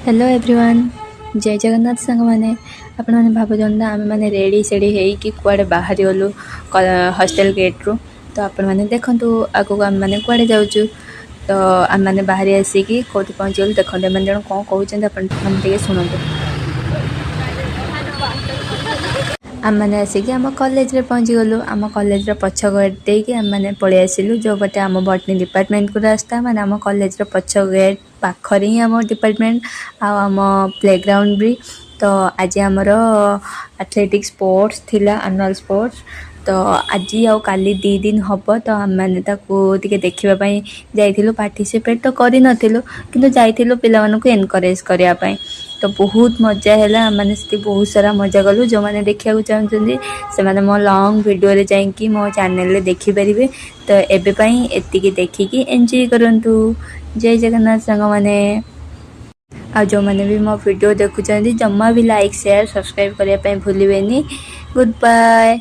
Hello everyone जय जगन्नाथ सांग मैंने आपण मैंने भावुन आम मैंने रेडी सेडी होगी कुआड़े बाहरी गलु हॉस्टल गेट रू। तो आपण मैंने देखु आगू आम मैंने कुआड़े जाऊँ। तो आम मैंने बाहरी आसिकी कौटी पहुँची गलु देखते मैंने जन कौन कहते शुणु। आम मैंने आसिकी आम कॉलेज रे पहुँची गलु। आम कॉलेज पछ गेट देकी आम मैंने पलि आसिलु जो पटे आम बटनी डिपार्टमेंट को रास्ता माने आम कॉलेज पछ गेट पाखरे ही आम डिपार्टमेंट आम प्लेग्राउंड भी। तो आज आमर एथलेटिक्स स्पोर्ट्स थिला एनुअल स्पोर्ट्स। तो आज आउ काली 2 दिन हम तो आम मैंने टे देखापी जाइलु पार्टिसिपेट तो करी नथिलु किंतु जाइलु पिला मानकु एनकरेज करने। तो बहुत मजा है मैंने बहुत सारा मजा कलु। जो मैंने देखा चाहते से मैंने मो लॉन्ग वीडियो रे जाइए मो चैनल रे देखिपारे। तो एबेपाई एतिकी देखिकी एंजॉय करंतु। जय जगन्नाथ सांग मैंने आ जो मैंने भी मो वीडियो देखुं जमा भी लाइक शेयर सब्सक्राइब करने भूलें। Good bye.